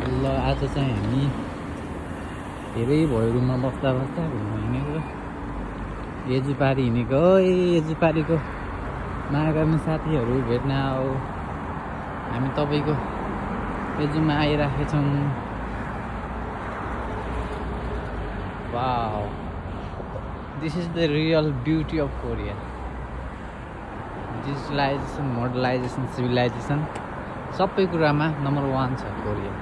ल आज चाहिँ हामी धेरै भयो रुममा बस्दा बस्दा घुम्न हिँडेको एजुपारी हिँडेको एजुपारीको माया गर्ने साथीहरू भेट्न आऊ हामी तपाईँको एजुमा आइराखेछौँ। Wow this is the real beauty of Korea. Digitalisation modernisation civilisation सबै कुरामा नम्बर 1 छ कोरिया।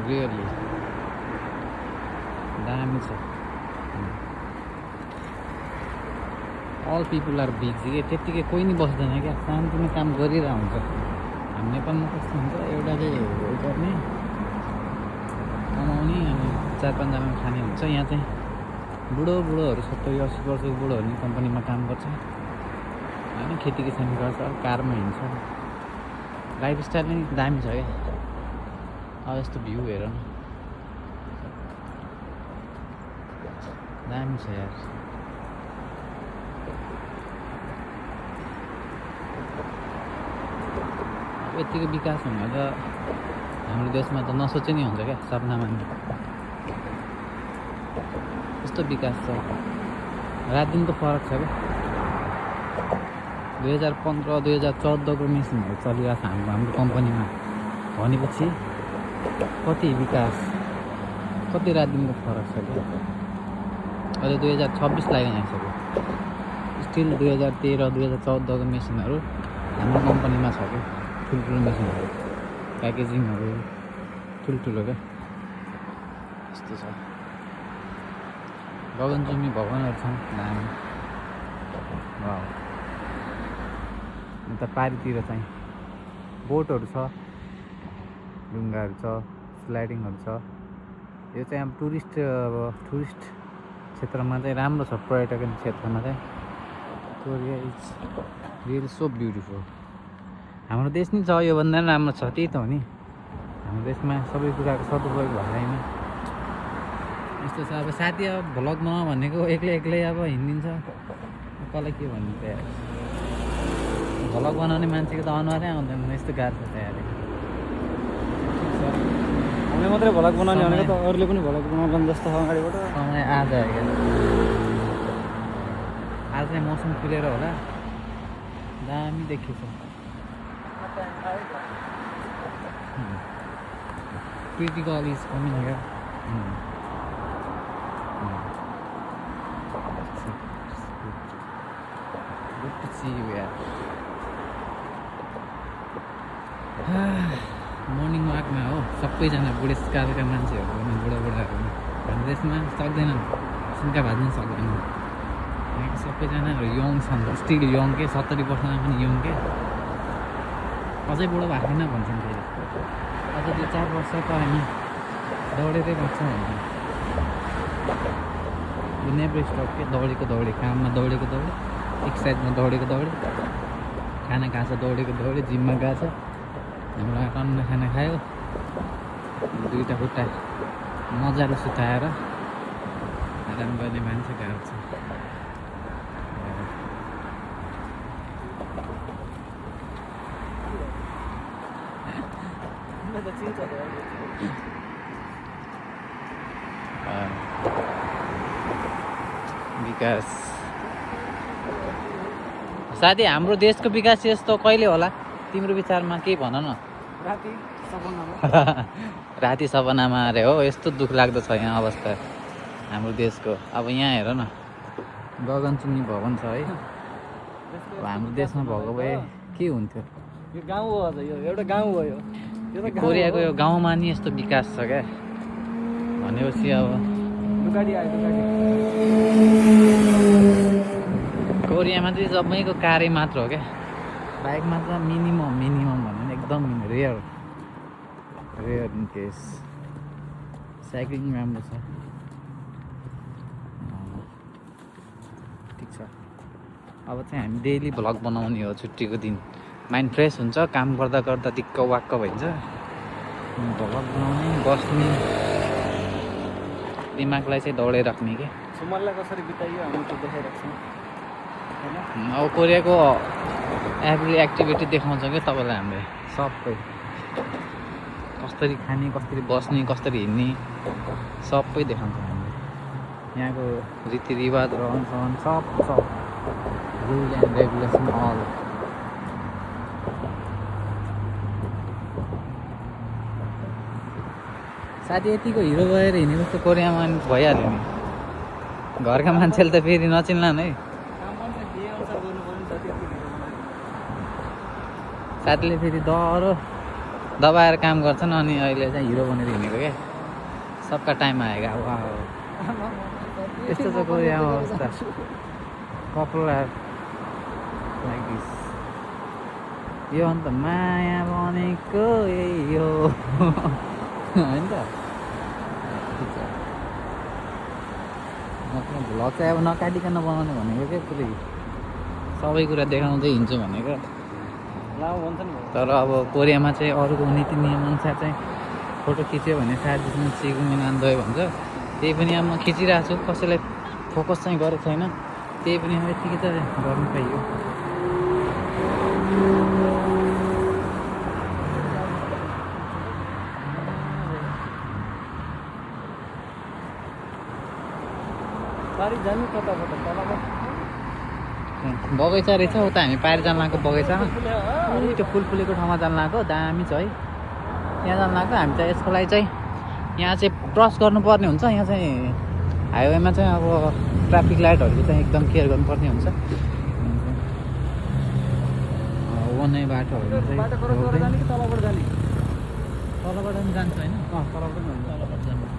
रियली दामी छ। अल पिपुल आर बिजी के त्यत्तिकै कोही नि बस्दैन क्या, शान्तिमा काम गरिरहेको हुन्छ। हामी नेपालमा कस्तो हुन्छ एउटाले हो गर्ने कमाउने अनि 4-5 जना खाने हुन्छ। यहाँ चाहिँ बुढोहरू 70-80 वर्षको बुढोहरू नि कम्पनीमा काम गर्छ होइन, खेती किसान गर्छ, कारमा हिँड्छ। लाइफस्टाइल नै दामी छ क्या। अब यस्तो भ्यू हेर न, दामी छ यार। अब यतिको विकास हुने त हाम्रो देशमा त नसोचे नि हुन्छ क्या, सपनामा नि यस्तो विकास छ। रात दिनको फरक छ क्या। 2015-2014को मेसिनहरू चलिरहेको छ हाम्रो कम्पनीमा भनेपछि कति विकास, कति रात दिनको फरक छ क्या। अहिले 2026 लागि आइसक्यो, स्टिल 2013-2014को मेसिनहरू हाम्रो कम्पनीमा छ क्या। ठुल्ठुलो मेसिनहरू, प्याकेजिङहरू ठुल्ठुलो क्या। यस्तो छ। गगनचुम्बी भवनहरू छन् दामी। वाउ। अन्त पारितिर चाहिँ बोटहरू छ, ढुङ्गाहरू छ, स्लाइडिङहरू छ। यो चाहिँ अब टुरिस्ट क्षेत्रमा चाहिँ राम्रो छ। पर्यटन क्षेत्रमा चाहिँ Korea is really so beautiful. हाम्रो देश नि छ योभन्दा पनि राम्रो छ, त्यही त हो नि। हाम्रो देशमा सबै कुराको सदुपयोग भएन। यस्तो छ। अब साथी अब भ्लग बनाऊ भनेको एक्लै अब हिँडिदिन्छ, कसलाई के भन्नु त यार। भ्लग बनाउने मान्छेको त अनुहारै आउँदैन, यस्तो गाह्रो छ त यार। हामीले मात्रै भ्लग बनाउने भनेको त अरूले पनि भ्लग बनाउला जस्तो छ अगाडिबाट। समय आज आयो। आज चाहिँ मौसम खुलेर होला, दामी देखिन्छ। Pretty girl is coming here. Good to see you यार। मर्निङ वाकमा हो सबैजना बुढेसकालका मान्छेहरू, बुढाहरू हाम्रो देशमा सक्दैनन्, सुनका भाज्न सक्दैनन्। यहाँको सबैजनाहरू यङ छन्, स्टिल यङ के 70 वर्षमा पनि यङ के, अझै बुढो भएको छैन भन्छन्। फेरि अझ 2-4 वर्ष त हामी दौडेरै बस्छौँ भन्छन्। यो नेभर स्टप के, दौडे काममा दौडेको, एक्सर्साइजमा दौडे, खाना खान्छ दौडे, जिममा गएको छ, हाम्रो टन्न खाना खायो, 2टा खुट्टा मजाले सुताएर आराम गर्ने मान्छे गाह्रो छ। विकास साथी, हाम्रो देशको विकास यस्तो कहिले होला तिम्रो विचारमा? केही भन न। राति सपनामा अरे हो। यस्तो दुःख लाग्दो छ यहाँ अवस्था हाम्रो देशको। अब यहाँ हेर न, गगनचुम्बी भवन छ है। अब हाम्रो देशमा भएको भए के हुन्थ्यो? यो गाउँ हो, अझ यो एउटा गाउँ हो। यो कोरियाको यो गाउँमा नि यस्तो विकास छ क्या भनेपछि अब कोरियामा चाहिँ सबैको कारै मात्र हो क्या, बाइकमा त मिनिमम भन्यो भने एकदम रेयर इन केस। साइक्लिङ राम्रो छ, ठिक छ। अब चाहिँ हामी डेली भ्लग बनाउने हो। छुट्टीको दिन माइन्ड फ्रेस हुन्छ, काम गर्दा दिक्क वाक्क भइन्छ। भ्लग बनाउने, बस्ने, दिमागलाई चाहिँ दौडै राख्ने के। समयलाई कसरी बिताइयो हामी त्यो देखाइराख्छौँ हैन। अब कोरियाको एभ्री एक्टिभिटी देखाउँछ क्या तपाईँलाई हामीले सबै। कसरी खाने कसरी बस्ने कसरी हिँड्ने सबै देखाउँछ हामीले यहाँको रीतिरिवाज रहनसहन सब रुल एन्ड रेगुलेसन अल साथी यतिको हिरो भएर हिँडेको जस्तो कोरियामा भइहाल्यो नि घरका मान्छेले त फेरि नचिन्लान् है साथीले फेरि डह्रो दबाएर काम गर्छन् अनि अहिले चाहिँ हिरो बनेर हिँडेको क्या सबका टाइम आएगा अब यस्तो छ कोरियामा अवस्था कपाल लाइक दिस यो अन्त माया बनेको यही हो होइन त भ्लग चाहिँ अब नकाटिकन बनाउने भनेको क्या पुरै सबै कुरा देखाउँदै हिँड्छु भनेको तर अब कोरियामा चाहिँ अरूको नीति नियम अनुसार चाहिँ फोटो खिच्यो भने साथीसँग सिगुमेन आन्दोय भन्छ त्यही पनि अब म खिचिरहेको छु कसैलाई फोकस चाहिँ गरेको छैन त्यही पनि अब यतिकै त गर्नु पाइयो बगैँचा रहेछ उता हामी पाएर जान लागेको बगैँचामा त्यो फुल फुलेको ठाउँमा जान लागेको दामी छ है त्यहाँ जान लागेको हामी चाहिँ यसको लागि चाहिँ यहाँ चाहिँ क्रस गर्नुपर्ने हुन्छ यहाँ चाहिँ हाइवेमा चाहिँ अब ट्राफिक लाइटहरूको चाहिँ एकदम केयर गर्नुपर्ने हुन्छ वनै बाटोहरू चाहिँ तलबाट पनि जान्छ होइन तलबाट जानु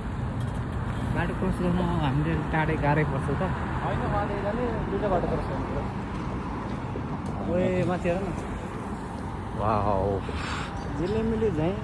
बाटो क्रस गर्न हामीले टाढै गाह्रै पर्छ त होइन माथि जाने दुईवटा बाटो पर्छ ओए माथि हेर न वाउ झिलिमिली झैँ